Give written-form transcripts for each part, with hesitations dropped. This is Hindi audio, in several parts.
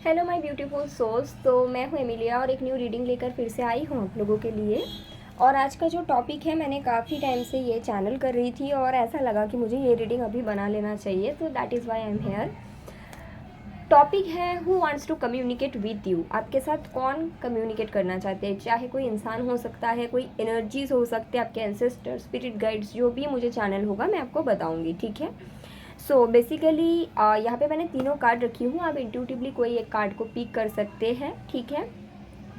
Hello my beautiful souls. तो मैं हूँ एमिलिया और एक न्यू रीडिंग लेकर फिर से आई हूँ आप लोगों के लिए। और आज का जो टॉपिक है, मैंने काफ़ी टाइम से ये चैनल कर रही थी और ऐसा लगा कि मुझे ये रीडिंग अभी बना लेना चाहिए, तो that is why I am here. Topic है who wants to communicate with you. आपके साथ कौन कम्युनिकेट करना चाहते हैं, चाहे कोई इंसान हो सकता है, कोई एनर्जीज हो सकते हैं, आपके एंसेस्टर, स्पिरिट गाइड्स, जो भी मुझे चैनल होगा मैं आपको बताऊँगी, ठीक है। सो बेसिकली यहाँ पे मैंने तीनों कार्ड रखी हूँ। आप इंट्यूटिवली कोई एक कार्ड को पिक कर सकते हैं, ठीक है।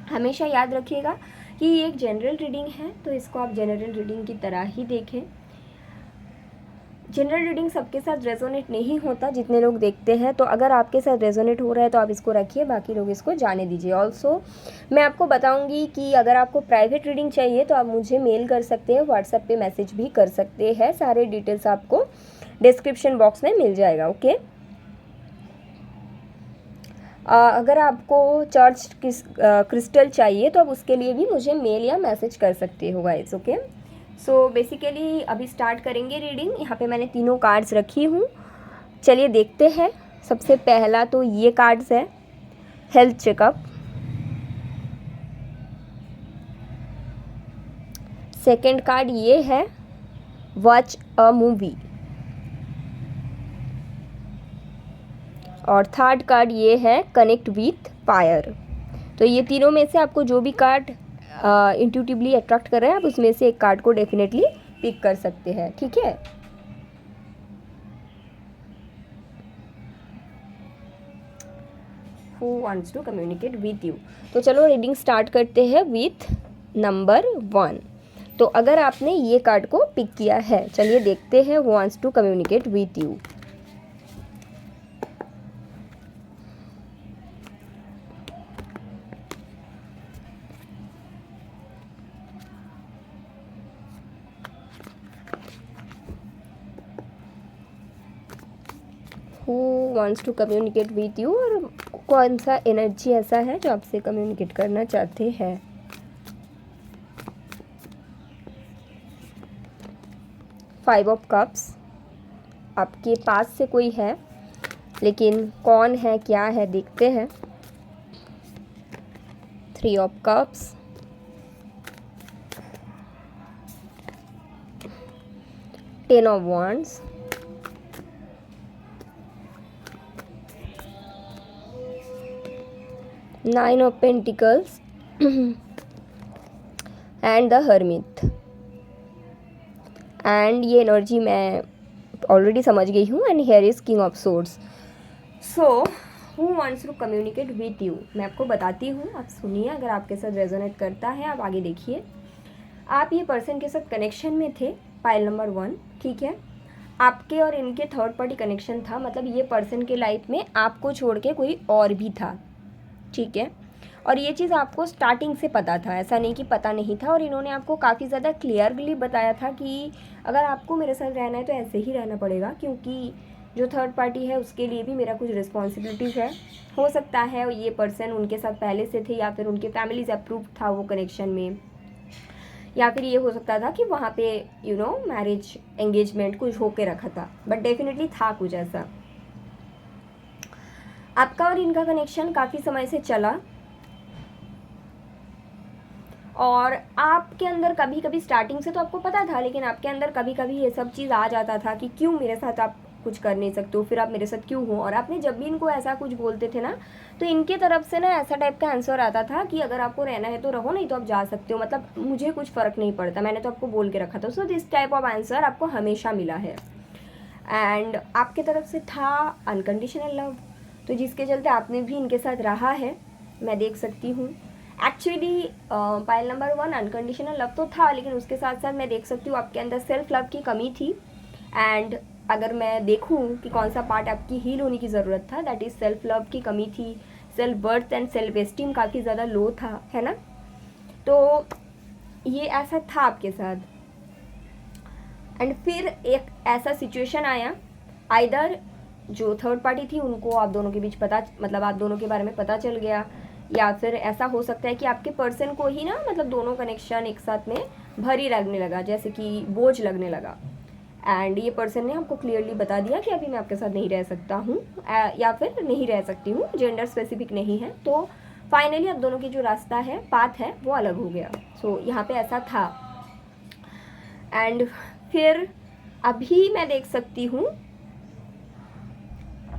हमेशा याद रखिएगा कि ये एक जनरल रीडिंग है, तो इसको आप जनरल रीडिंग की तरह ही देखें। जनरल रीडिंग सबके साथ रेजोनेट नहीं होता, जितने लोग देखते हैं। तो अगर आपके साथ रेजोनेट हो रहा है तो आप इसको रखिए, बाकी लोग इसको जाने दीजिए। ऑल्सो मैं आपको बताऊंगी कि अगर आपको प्राइवेट रीडिंग चाहिए तो आप मुझे मेल कर सकते हैं, व्हाट्सएप पे मैसेज भी कर सकते हैं। सारे डिटेल्स आपको डिस्क्रिप्शन बॉक्स में मिल जाएगा, ओके। अगर आपको चर्च क्रिस्टल चाहिए तो आप उसके लिए भी मुझे मेल या मैसेज कर सकते हो गाइस, ओके। सो बेसिकली अभी स्टार्ट करेंगे रीडिंग। यहाँ पे मैंने तीनों कार्ड्स रखी हूँ, चलिए देखते हैं। सबसे पहला तो ये कार्ड्स है, हेल्थ चेकअप। सेकंड कार्ड ये है, वॉच अ मूवी। और थर्ड कार्ड ये है, कनेक्ट विथ फायर। तो ये तीनों में से आपको जो भी कार्ड इंट्यूटिवली अट्रैक्ट कर रहे हैं, आप उसमें से एक कार्ड को डेफिनेटली पिक कर सकते हैं, ठीक है। Who wants to communicate with you. तो चलो रीडिंग स्टार्ट करते हैं विथ नंबर 1। तो अगर आपने ये कार्ड को पिक किया है, चलिए देखते हैं who wants to communicate with you. Who wants to communicate with you, और कौन सा एनर्जी ऐसा है जो आपसे कम्युनिकेट करना चाहते हैं। फाइव ऑफ कप्स, आपके पास से कोई है, लेकिन कौन है क्या है देखते हैं। Three of cups, ten of wands, nine of pentacles and the hermit. And ये एनर्जी मैं ऑलरेडी समझ गई हूँ। And here is king of swords. So who wants to communicate with you, मैं आपको बताती हूँ, आप सुनिए। अगर आपके साथ रेजोनेट करता है आप आगे देखिए। आप ये पर्सन के साथ कनेक्शन में थे, पाइल नंबर 1, ठीक है। आपके और इनके थर्ड पार्टी कनेक्शन था, मतलब ये पर्सन के लाइफ में आपको छोड़ के कोई और भी था, ठीक है। और ये चीज़ आपको स्टार्टिंग से पता था, ऐसा नहीं कि पता नहीं था। और इन्होंने आपको काफ़ी ज़्यादा क्लियरली बताया था कि अगर आपको मेरे साथ रहना है तो ऐसे ही रहना पड़ेगा, क्योंकि जो थर्ड पार्टी है उसके लिए भी मेरा कुछ रिस्पॉन्सिबिलिटीज़ है। हो सकता है ये पर्सन उनके साथ पहले से थे, या फिर उनके फैमिली से अप्रूव था वो कनेक्शन में, या फिर ये हो सकता था कि वहाँ पे मैरिज एंगेजमेंट कुछ होके रखा था, बट डेफिनेटली था कुछ ऐसा। आपका और इनका कनेक्शन काफ़ी समय से चला, और आपके अंदर कभी कभी स्टार्टिंग से तो आपको पता था, लेकिन आपके अंदर कभी कभी ये सब चीज़ आ जाता था कि क्यों मेरे साथ आप कुछ कर नहीं सकते हो, फिर आप मेरे साथ क्यों हो। और आपने जब भी इनको ऐसा कुछ बोलते थे ना, तो इनके तरफ से ना ऐसा टाइप का आंसर आता था कि अगर आपको रहना है तो रहो, नहीं तो आप जा सकते हो, मतलब मुझे कुछ फ़र्क नहीं पड़ता, मैंने तो आपको बोल के रखा था। So this type of answer आपको हमेशा मिला है। एंड आपके तरफ से था अनकंडीशनल लव, तो जिसके चलते आपने भी इनके साथ रहा है, मैं देख सकती हूँ। Actually pile number 1 unconditional love तो था, लेकिन उसके साथ साथ मैं देख सकती हूँ आपके अंदर सेल्फ लव की कमी थी। एंड अगर मैं देखूँ कि कौन सा पार्ट आपकी हील होने की ज़रूरत था, दैट इज़ सेल्फ लव की कमी थी। Self worth and self esteem काफ़ी ज़्यादा लो था, है ना। तो ये ऐसा था आपके साथ। एंड फिर एक ऐसा सिचुएशन आया, आइदर जो थर्ड पार्टी थी उनको आप दोनों के बीच पता, मतलब आप दोनों के बारे में पता चल गया, या फिर ऐसा हो सकता है कि आपके पर्सन को ही ना, मतलब दोनों कनेक्शन एक साथ में भारी लगने लगा, जैसे कि बोझ लगने लगा। एंड ये पर्सन ने आपको क्लियरली बता दिया कि अभी मैं आपके साथ नहीं रह सकता हूँ या फिर नहीं रह सकती हूँ, जेंडर स्पेसिफिक नहीं है। तो फाइनली अब दोनों की जो रास्ता है, पाथ है, वो अलग हो गया। सो यहाँ पे ऐसा था। एंड फिर अभी मैं देख सकती हूँ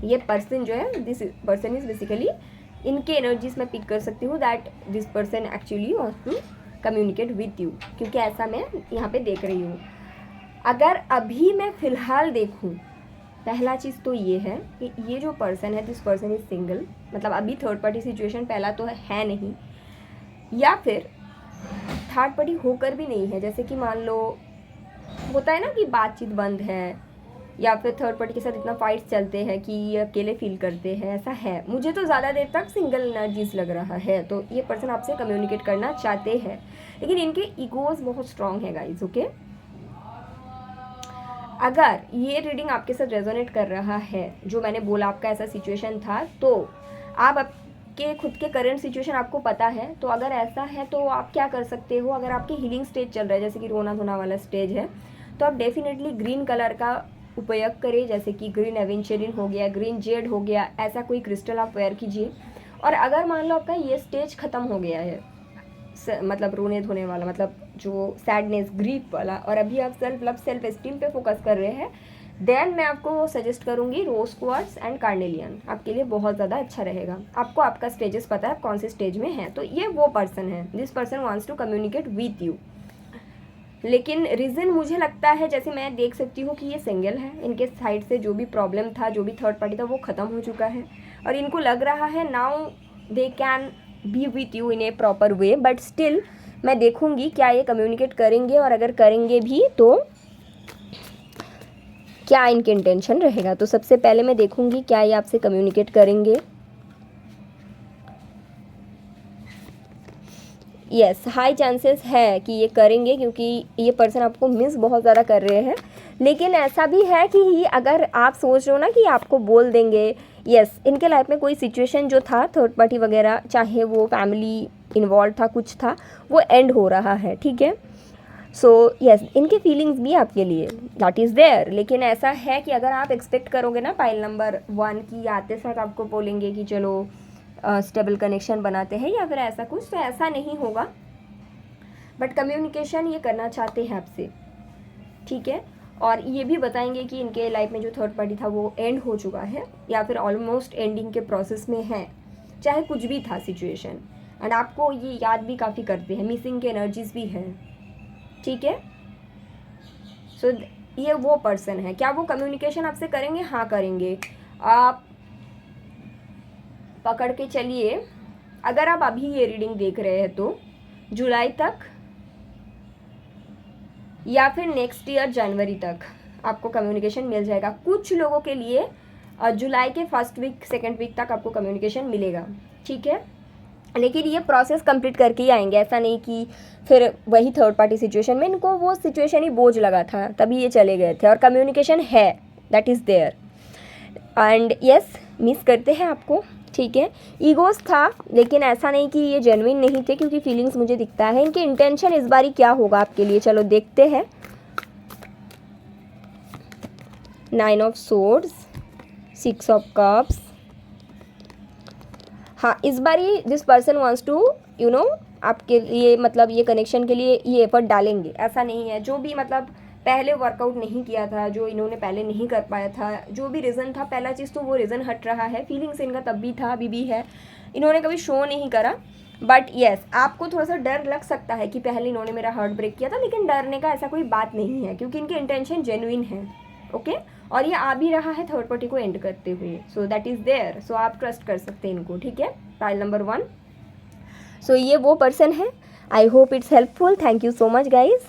ये पर्सन जो है, दिस पर्सन इज बेसिकली, इनके एनर्जीज मैं पिक कर सकती हूँ that this person actually wants to communicate with you, क्योंकि ऐसा मैं यहाँ पे देख रही हूँ। अगर अभी मैं फ़िलहाल देखूँ, पहला चीज़ तो ये है कि ये जो पर्सन है, दिस पर्सन इज़ सिंगल, मतलब अभी थर्ड पार्टी सिचुएशन पहला तो है नहीं, या फिर थर्ड पार्टी होकर भी नहीं है। जैसे कि मान लो होता है ना कि बातचीत बंद है, या फिर थर्ड पार्टी के साथ इतना फाइट्स चलते हैं कि ये अकेले फील करते हैं, ऐसा है। मुझे तो ज़्यादा देर तक सिंगल एनर्जीज लग रहा है। तो ये पर्सन आपसे कम्युनिकेट करना चाहते हैं, लेकिन इनके ईगोज बहुत स्ट्रांग है गाइज, ओके। अगर ये रीडिंग आपके साथ रेजोनेट कर रहा है, जो मैंने बोला आपका ऐसा सिचुएशन था, तो आप आपके खुद के करंट सिचुएशन आपको पता है। तो अगर ऐसा है तो आप क्या कर सकते हो, अगर आपके हीलिंग स्टेज चल रहा है, जैसे कि रोना धोना वाला स्टेज है, तो आप डेफिनेटली ग्रीन कलर का उपयोग करें, जैसे कि ग्रीन एवेंचरिन हो गया, ग्रीन जेड हो गया, ऐसा कोई क्रिस्टल आप वेयर कीजिए। और अगर मान लो आपका ये स्टेज ख़त्म हो गया है, मतलब रोने धोने वाला, मतलब जो सैडनेस, ग्रीफ वाला, और अभी आप सेल्फ लव, सेल्फ एस्टीम पे फोकस कर रहे हैं, देन मैं आपको सजेस्ट करूँगी रोज क्वार्ट्स एंड कार्नेलियन, आपके लिए बहुत ज़्यादा अच्छा रहेगा। आपको आपका स्टेजेस पता है, आप कौन से स्टेज में हैं। तो ये वो पर्सन है, this person wants to communicate with you, लेकिन रीज़न मुझे लगता है, जैसे मैं देख सकती हूँ कि ये सिंगल है, इनके साइड से जो भी प्रॉब्लम था, जो भी थर्ड पार्टी था, वो ख़त्म हो चुका है, और इनको लग रहा है now they can be with you in A proper way. But still मैं देखूँगी क्या ये कम्युनिकेट करेंगे, और अगर करेंगे भी तो क्या इनके इंटेंशन रहेगा। तो सबसे पहले मैं देखूँगी क्या ये आपसे कम्युनिकेट करेंगे। यस, हाई चांसेस है कि ये करेंगे, क्योंकि ये पर्सन आपको मिस बहुत ज़्यादा कर रहे हैं। लेकिन ऐसा भी है कि ये, अगर आप सोच रहे हो ना कि आपको बोल देंगे, यस, इनके लाइफ में कोई सिचुएशन जो था थर्ड पार्टी वगैरह, चाहे वो फैमिली इन्वॉल्व था, कुछ था, वो एंड हो रहा है, ठीक है। सो यस, इनके फीलिंग्स भी आपके लिए दैट इज़ देयर। लेकिन ऐसा है कि अगर आप एक्सपेक्ट करोगे ना पाइल नंबर 1 की आते साथ आपको बोलेंगे कि चलो स्टेबल कनेक्शन बनाते हैं या फिर ऐसा कुछ, तो ऐसा नहीं होगा। बट कम्युनिकेशन ये करना चाहते हैं आपसे, ठीक है। और ये भी बताएंगे कि इनके लाइफ में जो थर्ड पार्टी था वो एंड हो चुका है, या फिर ऑलमोस्ट एंडिंग के प्रोसेस में है, चाहे कुछ भी था सिचुएशन। एंड आपको ये याद भी काफ़ी करते हैं, मिसिंग के एनर्जीज भी हैं, ठीक है। सो ये वो पर्सन है। क्या वो कम्युनिकेशन आपसे करेंगे? हाँ, करेंगे। आप पकड़ के चलिए, अगर आप अभी ये रीडिंग देख रहे हैं तो जुलाई तक या फिर नेक्स्ट ईयर जनवरी तक आपको कम्युनिकेशन मिल जाएगा। कुछ लोगों के लिए जुलाई के फर्स्ट वीक, सेकेंड वीक तक आपको कम्युनिकेशन मिलेगा, ठीक है। लेकिन ये प्रोसेस कंप्लीट करके ही आएंगे, ऐसा नहीं कि फिर वही थर्ड पार्टी सिचुएशन में, इनको वो सिचुएशन ही बोझ लगा था तभी ये चले गए थे। और कम्युनिकेशन है, that is there. And yes, miss करते हैं आपको, ठीक है। ईगोस था, लेकिन ऐसा नहीं कि ये जेन्युइन नहीं थे, क्योंकि फीलिंग्स मुझे दिखता है। इनके इंटेंशन इस बारी क्या होगा आपके लिए, चलो देखते हैं। 9 ऑफ सोर्ड्स, 6 ऑफ कप्स। हाँ, इस बारी this person wants to you know आपके लिए, मतलब ये कनेक्शन के लिए ये एफर्ट डालेंगे। ऐसा नहीं है, जो भी मतलब पहले वर्कआउट नहीं किया था, जो इन्होंने पहले नहीं कर पाया था, जो भी रीज़न था, पहला चीज़ तो वो रीज़न हट रहा है। फीलिंग्स इनका तब भी था, अभी भी है, इन्होंने कभी शो नहीं करा। बट येस, आपको थोड़ा सा डर लग सकता है कि पहले इन्होंने मेरा हार्ट ब्रेक किया था, लेकिन डरने का ऐसा कोई बात नहीं है, क्योंकि इनके इंटेंशन जेन्युइन है, ओके। और ये आ भी रहा है थर्ड पार्टी को एंड करते हुए, सो दैट इज़ देयर। सो आप ट्रस्ट कर सकते हैं इनको, ठीक है। Pile number 1। सो ये वो पर्सन है। I hope it's helpful. Thank you so much guys.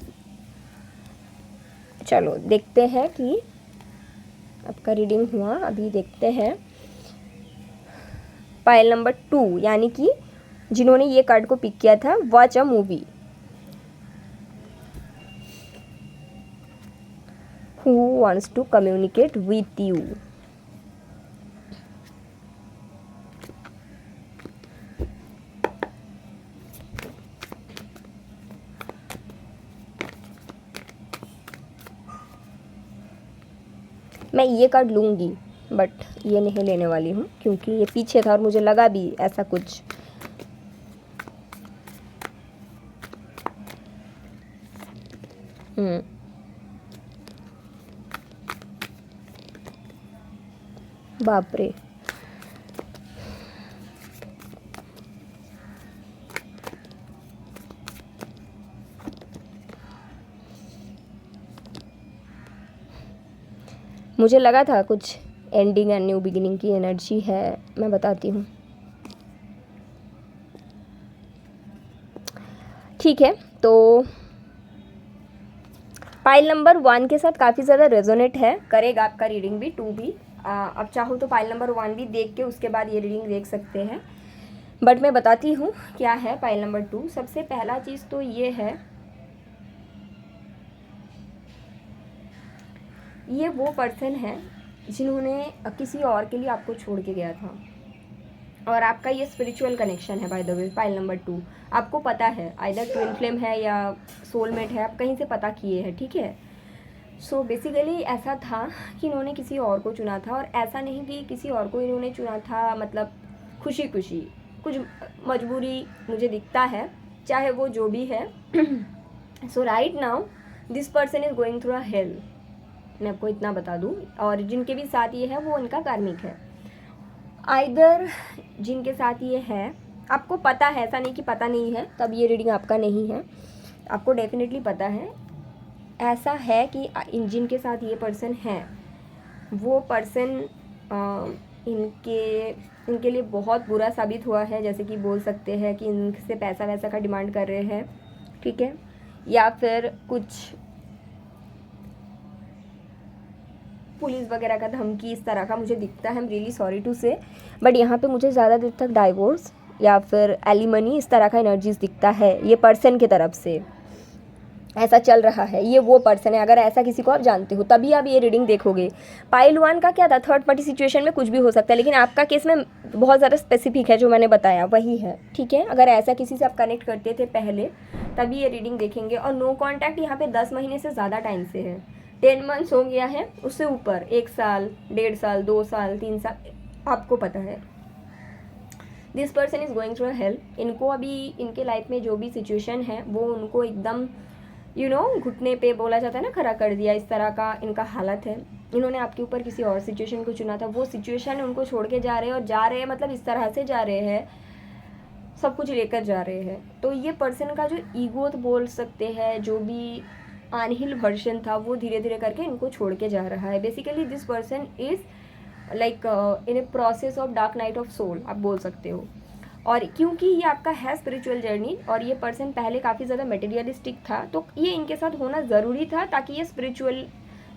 चलो देखते हैं कि आपका रीडिंग हुआ। अभी देखते हैं पाइल नंबर 2, यानी कि जिन्होंने ये कार्ड को पिक किया था, watch a movie. Who wants to communicate with you? मैं ये कार्ड लूँगी बट ये नहीं लेने वाली हूँ क्योंकि ये पीछे था और मुझे लगा भी ऐसा कुछ। बाप रे, मुझे लगा था कुछ एंडिंग एंड न्यू बिगिनिंग की एनर्जी है। मैं बताती हूँ, ठीक है। तो पाइल नंबर 1 के साथ काफ़ी ज़्यादा रेजोनेट है, करेगा आपका रीडिंग भी 2 भी। अब चाहो तो पाइल नंबर 1 भी देख के उसके बाद ये रीडिंग देख सकते हैं, बट मैं बताती हूँ क्या है पाइल नंबर 2। सबसे पहला चीज़ तो ये है, ये वो पर्सन है जिन्होंने किसी और के लिए आपको छोड़ के गया था और आपका ये स्पिरिचुअल कनेक्शन है। By the way pile number 2 आपको पता है, आइदर ट्विन फ्लेम है या सोलमेट है, आप कहीं से पता किए हैं, ठीक है। सो बेसिकली ऐसा था कि इन्होंने किसी और को चुना था, और ऐसा नहीं कि किसी और को इन्होंने चुना था मतलब खुशी खुशी, कुछ मजबूरी मुझे दिखता है, चाहे वो जो भी है। So right now this person is going through a hell, मैं आपको इतना बता दूं। और जिनके भी साथ ये है वो उनका कार्मिक है, आइदर जिनके साथ ये है आपको पता है, ऐसा नहीं कि पता नहीं है तब ये रीडिंग आपका नहीं है, आपको डेफिनेटली पता है। ऐसा है कि जिनके साथ ये पर्सन है वो पर्सन इनके लिए बहुत बुरा साबित हुआ है, जैसे कि बोल सकते हैं कि इनसे पैसा वैसा का डिमांड कर रहे हैं, ठीक है, या फिर कुछ पुलिस वगैरह का धमकी इस तरह का मुझे दिखता है। I am really sorry to say, but यहाँ पे मुझे ज़्यादा देर तक डाइवोर्स या फिर एलिमनी इस तरह का एनर्जीज दिखता है ये पर्सन की तरफ से, ऐसा चल रहा है। ये वो पर्सन है, अगर ऐसा किसी को आप जानते हो तभी आप ये रीडिंग देखोगे। पाइल 1 का क्या था, थर्ड पार्टी सिचुएशन में कुछ भी हो सकता है, लेकिन आपका केस में बहुत ज़्यादा स्पेसिफिक है, जो मैंने बताया वही है, ठीक है। अगर ऐसा किसी से आप कनेक्ट करते थे पहले तभी ये रीडिंग देखेंगे। और नो कॉन्टैक्ट यहाँ पे 10 महीने से ज़्यादा टाइम से है, 10 मंथ्स हो गया है, उससे ऊपर 1 साल, 1.5 साल, 2 साल, 3 साल, आपको पता है। This person is going through hell. इनको अभी इनके लाइफ में जो भी सिचुएशन है वो उनको एकदम घुटने पे बोला जाता है ना, खड़ा कर दिया, इस तरह का इनका हालत है। इन्होंने आपके ऊपर किसी और सिचुएशन को चुना था, वो सिचुएशन उनको छोड़ के जा रहे हैं, और जा रहे हैं मतलब इस तरह से जा रहे हैं, सब कुछ लेकर जा रहे हैं। तो ये पर्सन का जो ईगो तो बोल सकते हैं, जो भी अनहील वर्जन था वो धीरे धीरे करके इनको छोड़ के जा रहा है। Basically this person is like in a process of dark night of soul, आप बोल सकते हो। और क्योंकि ये आपका है स्पिरिचुअल जर्नी, और ये पर्सन पहले काफ़ी ज़्यादा मटेरियलिस्टिक था, तो ये इनके साथ होना ज़रूरी था ताकि ये स्पिरिचुअल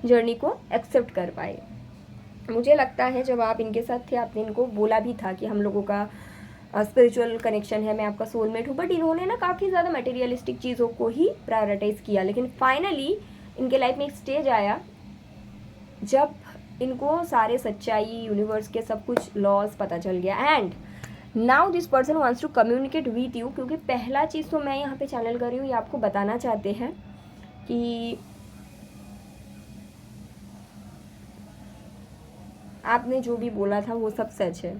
जर्नी को एक्सेप्ट कर पाए। मुझे लगता है जब आप इनके साथ थे आपने इनको बोला भी था कि हम लोगों का स्पिरिचुअल कनेक्शन है, मैं आपका सोलमेट हूँ, बट इन्होंने ना काफ़ी ज़्यादा मटेरियलिस्टिक चीज़ों को ही प्रायोरिटाइज़ किया। लेकिन फाइनली इनके लाइफ में एक स्टेज आया जब इनको सारे सच्चाई, यूनिवर्स के सब कुछ लॉज पता चल गया, and now this person wants to communicate with you. क्योंकि पहला चीज़ तो मैं यहाँ पे चैनल कर रही हूँ, ये आपको बताना चाहते हैं कि आपने जो भी बोला था वो सब सच है,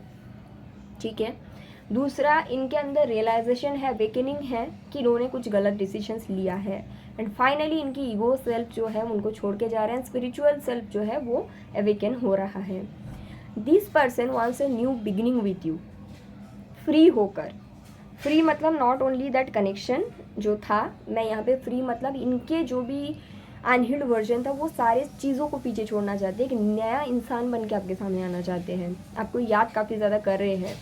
ठीक है। दूसरा, इनके अंदर रियलाइजेशन है, अवेकनिंग है कि इन्होंने कुछ गलत डिसीजंस लिया है, एंड फाइनली इनकी ईगो सेल्फ जो है उनको छोड़ के जा रहे हैं, स्पिरिचुअल सेल्फ जो है वो अवेकन हो रहा है। This person wants a new beginning with you, free होकर। फ्री मतलब नॉट ओनली दैट कनेक्शन जो था, मैं यहाँ पे फ्री मतलब इनके जो भी अनहील्ड वर्जन था वो सारे चीज़ों को पीछे छोड़ना चाहते हैं, एक नया इंसान बन के आपके सामने आना चाहते हैं, आपको याद काफ़ी ज़्यादा कर रहे हैं,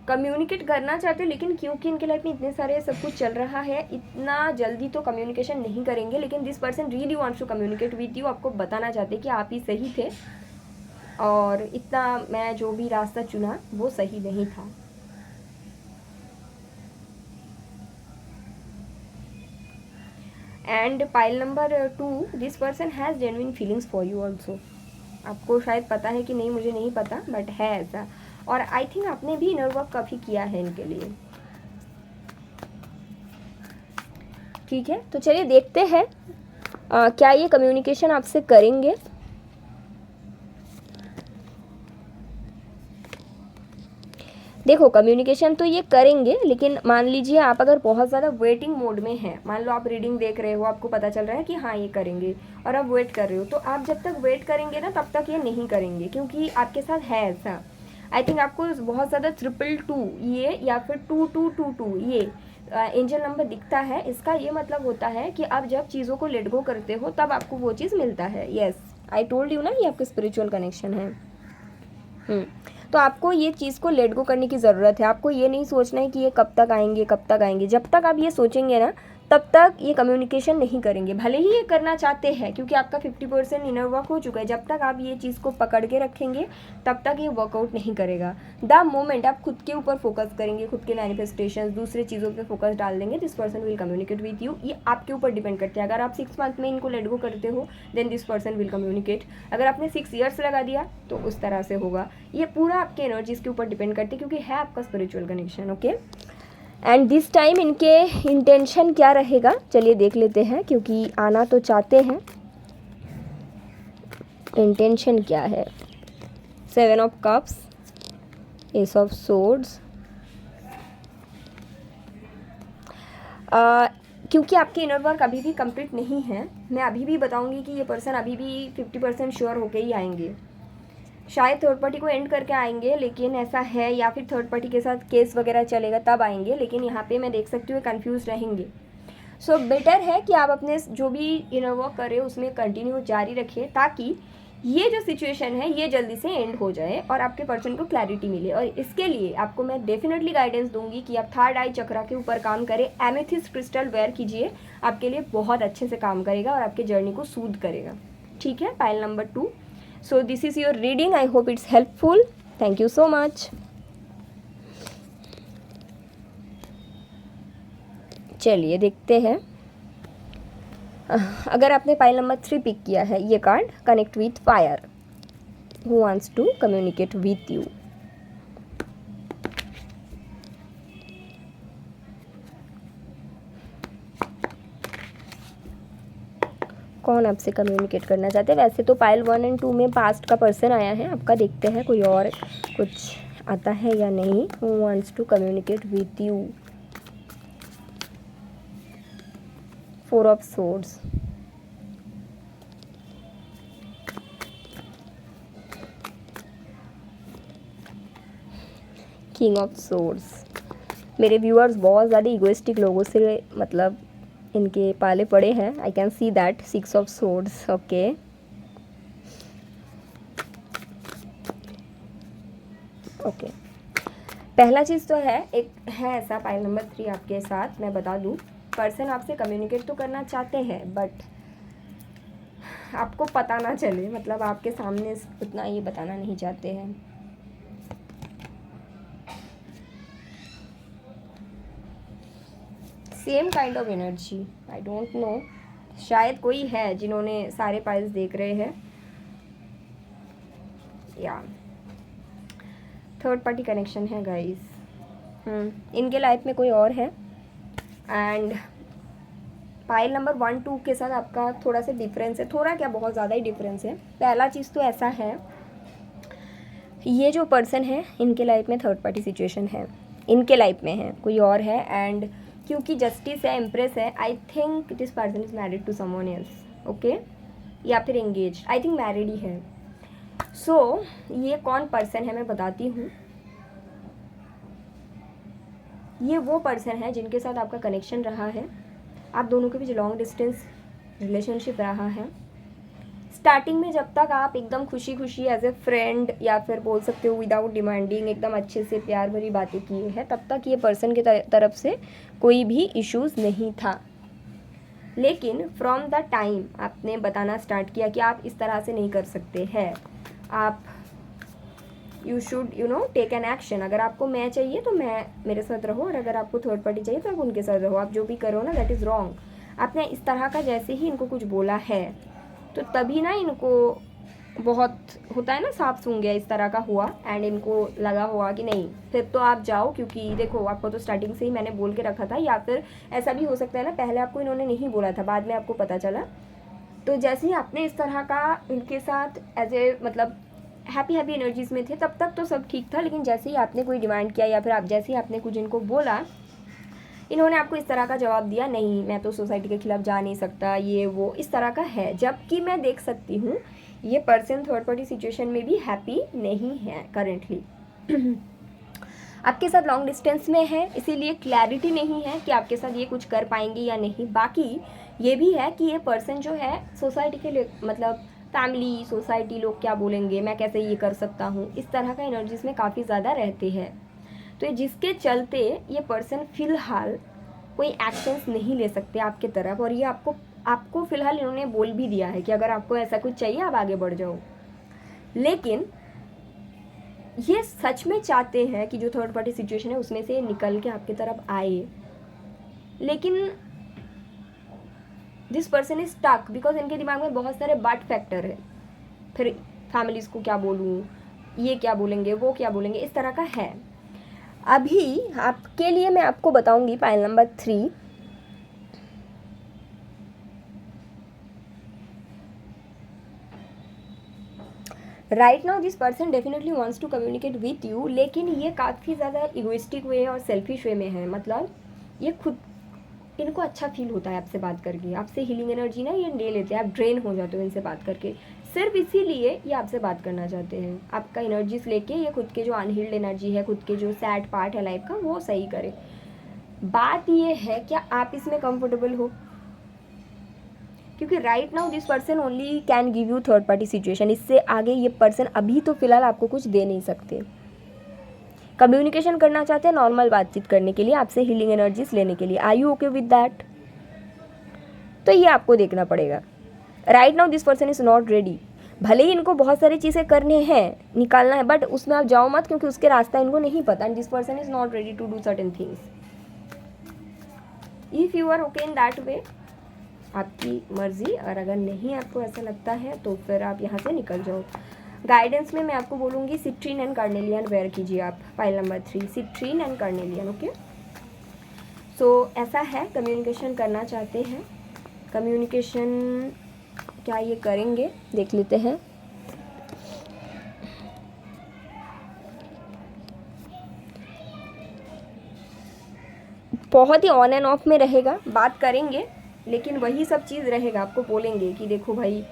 कम्युनिकेट करना चाहते हैं। लेकिन क्योंकि इनके लाइफ में इतने सारे सब कुछ चल रहा है, इतना जल्दी तो कम्युनिकेशन नहीं करेंगे। लेकिन this person really wants to communicate with you, आपको बताना चाहते हैं कि आप ही सही थे, और इतना मैं जो भी रास्ता चुना वो सही नहीं था। And pile number 2, this person has genuine feelings for you also. आपको शायद पता है कि नहीं, मुझे नहीं पता, बट है ऐसा। और आई थिंक आपने भी इनर वर्क काफ़ी किया है इनके लिए, ठीक है। तो चलिए देखते हैं क्या ये कम्युनिकेशन आपसे करेंगे। देखो कम्युनिकेशन तो ये करेंगे, लेकिन मान लीजिए आप अगर बहुत ज़्यादा वेटिंग मोड में हैं, मान लो आप रीडिंग देख रहे हो, आपको पता चल रहा है कि हाँ ये करेंगे और आप वेट कर रहे हो, तो आप जब तक वेट करेंगे ना तब तक ये नहीं करेंगे, क्योंकि आपके साथ है ऐसा। आई थिंक आपको बहुत ज़्यादा 222 ये या फिर 2222 ये एंजल नंबर दिखता है। इसका ये मतलब होता है कि आप जब चीज़ों को लेट गो करते हो तब आपको वो चीज़ मिलता है। येस, आई टोल्ड यू ना, ये आपका स्पिरिचुअल कनेक्शन है। तो आपको ये चीज़ को लेट गो करने की ज़रूरत है। आपको ये नहीं सोचना है कि ये कब तक आएंगे कब तक आएंगे। जब तक आप ये सोचेंगे ना तब तक ये कम्युनिकेशन नहीं करेंगे, भले ही ये करना चाहते हैं, क्योंकि आपका 50% इनर वर्क हो चुका है। जब तक आप ये चीज़ को पकड़ के रखेंगे तब तक ये वर्कआउट नहीं करेगा। द मोमेंट आप खुद के ऊपर फोकस करेंगे, खुद के मैनिफेस्टेशन, दूसरे चीज़ों पे फोकस डाल देंगे, this person will communicate with you. ये आपके ऊपर डिपेंड करते हैं। अगर आप 6 मंथ में इनको लेट गो करते हो then this person will communicate. अगर आपने 6 ईयर्स लगा दिया तो उस तरह से होगा। ये पूरा आपके एनर्जीज के ऊपर डिपेंड करती है, क्योंकि है आपका spiritual connection. Okay, and this time इनके इंटेंशन क्या रहेगा, चलिए देख लेते हैं, क्योंकि आना तो चाहते हैं। इंटेंशन क्या है? 7 of cups, S of swords. क्योंकि आपके इनर वर्क अभी भी कंप्लीट नहीं है, मैं अभी भी बताऊंगी कि ये पर्सन अभी भी 50% श्योर होके ही आएंगे। शायद थर्ड पार्टी को एंड करके आएंगे, लेकिन ऐसा है, या फिर थर्ड पार्टी के साथ केस वगैरह चलेगा तब आएंगे, लेकिन यहाँ पे मैं देख सकती हूँ कंफ्यूज रहेंगे। सो बेटर है कि आप अपने जो भी इनर वर्क कर रहे हो उसमें कंटिन्यू जारी रखिए, ताकि ये जो सिचुएशन है ये जल्दी से एंड हो जाए और आपके पर्सन को क्लैरिटी मिले। और इसके लिए आपको मैं डेफिनेटली गाइडेंस दूंगी कि आप थर्ड आई चक्रा के ऊपर काम करें। एमेथिस्ट क्रिस्टल वेयर कीजिए, आपके लिए बहुत अच्छे से काम करेगा और आपके जर्नी को सूद करेगा। ठीक है, pile number 2। So this is your reading. I hope it's helpful. Thank you so much. चलिए देखते हैं। अगर आपने पाइल नंबर 3 पिक किया है, ये card connect with fire, who wants to communicate with you. कौन आपसे कम्युनिकेट करना चाहते हैं? वैसे तो पाइल 1 एंड 2 में पास्ट का पर्सन आया है आपका, देखते हैं कोई और कुछ आता है या नहीं। Who wants to communicate with you, 4 of swords, king of swords. मेरे व्यूअर्स बहुत ज़्यादा इगोइस्टिक लोगों से मतलब इनके पाले पड़े हैं, I can see that. 6 of swords. Okay, okay, पहला चीज़ तो है, एक है ऐसा पाइल नंबर 3 आपके साथ, मैं बता दूं, पर्सन आपसे कम्युनिकेट तो करना चाहते हैं बट आपको पता ना चले, मतलब आपके सामने उतना ये बताना नहीं चाहते हैं। Same kind of energy, I don't know, शायद कोई है जिन्होंने सारे पाइल्स देख रहे हैं, या थर्ड पार्टी कनेक्शन है गाइस। इनके लाइफ में कोई और है। एंड पाइल नंबर 1 2 के साथ आपका थोड़ा सा डिफरेंस है, थोड़ा क्या बहुत ज़्यादा ही डिफरेंस है। पहला चीज़ तो ऐसा है, ये जो पर्सन है इनके लाइफ में थर्ड पार्टी सिचुएशन है, इनके लाइफ में है, कोई और है। एंड क्योंकि जस्टिस है, एम्प्रेस है, I think this person is married to someone else. Okay, या फिर एंगेज, आई थिंक मैरिड ही है। सो ये कौन पर्सन है मैं बताती हूँ। ये वो पर्सन है जिनके साथ आपका कनेक्शन रहा है, आप दोनों के बीच लॉन्ग डिस्टेंस रिलेशनशिप रहा है। स्टार्टिंग में जब तक आप एकदम खुशी खुशी एज ए फ्रेंड, या फिर बोल सकते हो विदाउट डिमांडिंग, एकदम अच्छे से प्यार भरी बातें किए हैं, तब तक ये पर्सन के तरफ से कोई भी इश्यूज़ नहीं था। लेकिन फ्रॉम द टाइम आपने बताना स्टार्ट किया कि आप इस तरह से नहीं कर सकते हैं, आप you should take an action. अगर आपको मैं चाहिए तो मैं मेरे साथ रहो, और अगर आपको थर्ड पार्टी चाहिए तो आप उनके साथ रहो। आप जो भी करो ना दैट इज़ रॉन्ग। आपने इस तरह का जैसे ही इनको कुछ बोला है तो तभी ना इनको बहुत होता है ना, सांप सूंघ गया इस तरह का हुआ, एंड इनको लगा हुआ कि नहीं फिर तो आप जाओ, क्योंकि देखो आपको तो स्टार्टिंग से ही मैंने बोल के रखा था। या फिर ऐसा भी हो सकता है ना, पहले आपको इन्होंने नहीं बोला था, बाद में आपको पता चला। तो जैसे ही आपने इस तरह का इनके साथ एज ए मतलब हैप्पी हैप्पी एनर्जीज़ में थे, तब तक तो सब ठीक था, लेकिन जैसे ही आपने कोई डिमांड किया या फिर आप जैसे ही आपने कुछ इनको बोला, इन्होंने आपको इस तरह का जवाब दिया, नहीं मैं तो सोसाइटी के खिलाफ जा नहीं सकता, ये वो इस तरह का है। जबकि मैं देख सकती हूँ ये पर्सन थर्ड पार्टी सिचुएशन में भी हैप्पी नहीं है करेंटली। आपके साथ लॉन्ग डिस्टेंस में है, इसीलिए क्लैरिटी नहीं है कि आपके साथ ये कुछ कर पाएंगे या नहीं। बाकी ये भी है कि ये पर्सन जो है सोसाइटी के लिए, मतलब फैमिली, सोसाइटी, लोग क्या बोलेंगे, मैं कैसे ये कर सकता हूँ, इस तरह का एनर्जीज में काफ़ी ज़्यादा रहते हैं। तो जिसके चलते ये पर्सन फ़िलहाल कोई एक्शंस नहीं ले सकते आपके तरफ, और ये आपको फ़िलहाल इन्होंने बोल भी दिया है कि अगर आपको ऐसा कुछ चाहिए आप आगे बढ़ जाओ। लेकिन ये सच में चाहते हैं कि जो थर्ड पार्टी सिचुएशन है उसमें से निकल के आपकी तरफ आए, लेकिन this person is stuck because इनके दिमाग में बहुत सारे बट फैक्टर है। फिर फैमिलीज़ को क्या बोलूँ, ये क्या बोलेंगे, वो क्या बोलेंगे, इस तरह का है। अभी आपके लिए मैं आपको बताऊंगी pile number 3। Right now this person definitely wants to communicate with you, लेकिन ये काफ़ी ज़्यादा इगोइस्टिक वे और सेल्फिश वे में है। मतलब ये खुद, इनको अच्छा फील होता है आपसे बात करके, आपसे हीलिंग एनर्जी ना ये ले लेते हैं, आप ड्रेन हो जाते हो इनसे बात करके। सिर्फ इसीलिए ये आपसे बात करना चाहते हैं, आपका एनर्जीज लेके ये खुद के जो अनहील्ड एनर्जी है, खुद के जो सैड पार्ट है लाइफ का, वो सही करे। बात ये है क्या आप इसमें कंफर्टेबल हो, क्योंकि right now this person only can give you third party situation. इससे आगे ये पर्सन अभी तो फिलहाल आपको कुछ दे नहीं सकते। कम्युनिकेशन करना चाहते हैं नॉर्मल बातचीत करने के लिए, आपसे हीलिंग एनर्जीज लेने के लिए। Are you okay with that? तो ये आपको देखना पड़ेगा। Right now this person is not ready. भले ही इनको बहुत सारी चीज़ें करने हैं, निकालना है, बट उसमें आप जाओ मत, क्योंकि उसके रास्ता इनको नहीं पता। And this person is not ready to do certain things. If you are okay in that way, आपकी मर्जी। और अगर नहीं आपको ऐसा लगता है तो फिर आप यहाँ से निकल जाओ। गाइडेंस में मैं आपको बोलूँगी सिट्रीन एंड कार्नेलियन वेयर कीजिए आप। File number 3 citrine and carnelian. Okay, so ऐसा है, कम्युनिकेशन करना चाहते हैं। कम्युनिकेशन क्या ये करेंगे, देख लेते हैं। बहुत ही ऑन एंड ऑफ में रहेगा, बात करेंगे, लेकिन वही सब चीज़ रहेगा। आपको बोलेंगे कि देखो भाई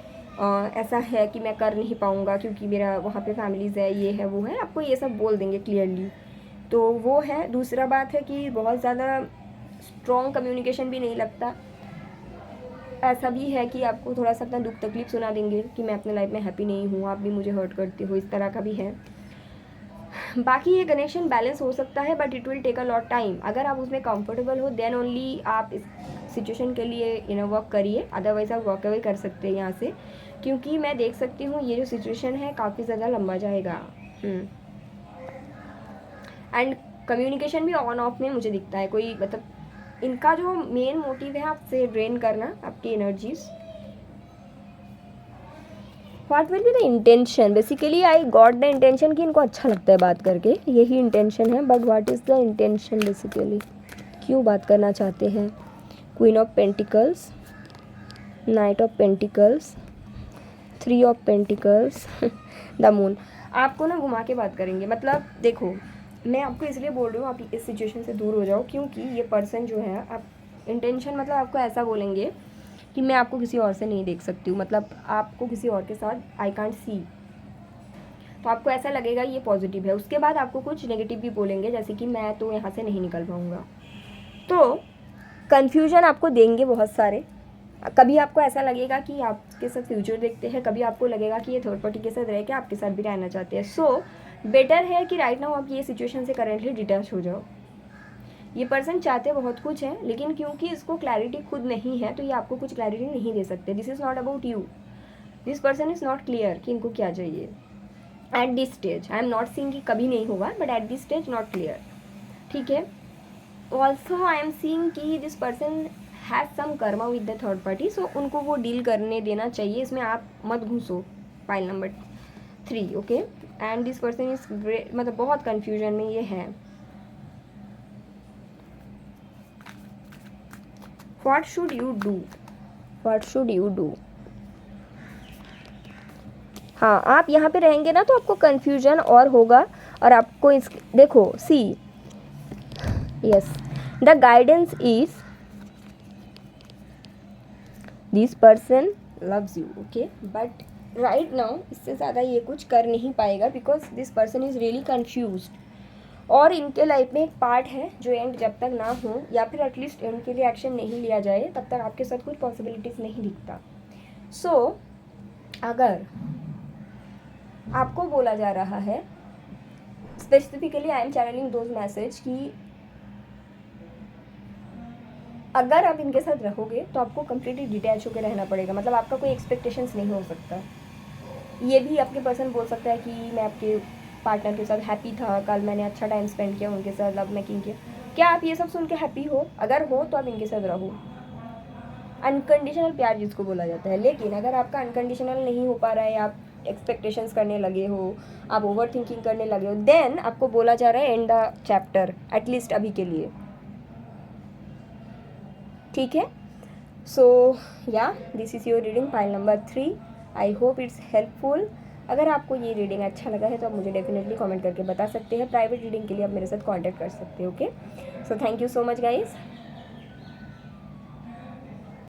ऐसा है कि मैं कर नहीं पाऊँगा क्योंकि मेरा वहाँ पे फैमिलीज़ है, ये है वो है, आपको ये सब बोल देंगे क्लियरली। तो वो है। दूसरा बात है कि बहुत ज़्यादा स्ट्रॉन्ग कम्युनिकेशन भी नहीं लगता। ऐसा भी है कि आपको थोड़ा सा अपना दुख तकलीफ सुना देंगे कि मैं अपने लाइफ में हैप्पी नहीं हूँ, आप भी मुझे हर्ट करते हो, इस तरह का भी है। बाकी ये कनेक्शन बैलेंस हो सकता है, but it will take a lot time. अगर आप उसमें कंफर्टेबल हो देन ओनली आप इस सिचुएशन के लिए इनर वर्क करिए, अदरवाइज आप वॉक अवे कर सकते हैं यहाँ से, क्योंकि मैं देख सकती हूँ ये जो सिचुएशन है काफ़ी ज़्यादा लंबा जाएगा। एंड कम्युनिकेशन भी ऑन ऑफ में मुझे दिखता है। कोई मतलब इनका जो मेन मोटिव है आपसे ड्रेन करना आपकी energies. What will be the intention? Basically I got the intention कि इनको अच्छा लगता है बात करके, यही इंटेंशन है। But what is the intention basically, क्यों बात करना चाहते हैं? Queen of pentacles, night of pentacles, 3 of pentacles, the moon. आपको ना घुमा के बात करेंगे। मतलब देखो, मैं आपको इसलिए बोल रही हूँ आप इस सिचुएशन से दूर हो जाओ, क्योंकि ये पर्सन जो है, आप इंटेंशन मतलब आपको ऐसा बोलेंगे कि मैं आपको किसी और से नहीं देख सकती हूँ, मतलब आपको किसी और के साथ आई कांट सी। तो आपको ऐसा लगेगा ये पॉजिटिव है। उसके बाद आपको कुछ नेगेटिव भी बोलेंगे, जैसे कि मैं तो यहाँ से नहीं निकल पाऊँगा। तो कन्फ्यूजन आपको देंगे बहुत सारे। कभी आपको ऐसा लगेगा कि आपके साथ फ्यूचर देखते हैं, कभी आपको लगेगा कि ये थर्ड पार्टी के साथ रह के आपके साथ भी रहना चाहते हैं। सो बेटर है कि राइट नाउ आप ये सिचुएशन से करेंटली डिटैच हो जाओ। ये पर्सन चाहते बहुत कुछ है, लेकिन क्योंकि इसको क्लैरिटी खुद नहीं है तो ये आपको कुछ क्लैरिटी नहीं दे सकते। This is not about you, this person is not clear कि इनको क्या चाहिए at this stage. I am not seeing कि कभी नहीं होगा, but at this stage not clear. ठीक है। ऑल्सो आई एम सीइंग कि this person has some karma with the third party, so उनको वो डील करने देना चाहिए, इसमें आप मत घुसो। File number 3। Okay, and this person is great, मतलब बहुत कन्फ्यूजन में ये है। What should you do? What should you do? हाँ, आप यहाँ पे रहेंगे ना तो आपको कन्फ्यूजन और होगा, और आपको इस देखो see yes the guidance is this person loves you, okay, but right now इससे ज़्यादा ये कुछ कर नहीं पाएगा because this person is really confuse. और इनके लाइफ में एक पार्ट है जो एंड जब तक ना हो या फिर एटलीस्ट एंड के लिए एक्शन नहीं लिया जाए तब तक आपके साथ कुछ पॉसिबिलिटीज़ नहीं दिखता। सो अगर आपको बोला जा रहा है specifically, I am channelling those message कि अगर आप इनके साथ रहोगे तो आपको कम्प्लीटली डिटैच होकर रहना पड़ेगा, मतलब आपका कोई एक्सपेक्टेशंस नहीं हो सकता। ये भी आपके पर्सन बोल सकता है कि मैं आपके पार्टनर के साथ हैप्पी था, कल मैंने अच्छा टाइम स्पेंड किया उनके साथ, लव मेकिंग किया। क्या आप ये सब सुन के हैप्पी हो? अगर हो तो आप इनके साथ रहो, अनकंडीशनल प्यार जिसको बोला जाता है। लेकिन अगर आपका अनकंडीशनल नहीं हो पा रहा है, आप एक्सपेक्टेशंस करने लगे हो, आप ओवर थिंकिंग करने लगे हो, देन आपको बोला जा रहा है एंड द चैप्टर, एटलीस्ट अभी के लिए, ठीक है। सो या this is your reading file number 3। I hope it's helpful. अगर आपको ये रीडिंग अच्छा लगा है तो आप मुझे डेफिनेटली कमेंट करके बता सकते हैं। प्राइवेट रीडिंग के लिए आप मेरे साथ कांटेक्ट कर सकते हैं, okay. So thank you so much guys.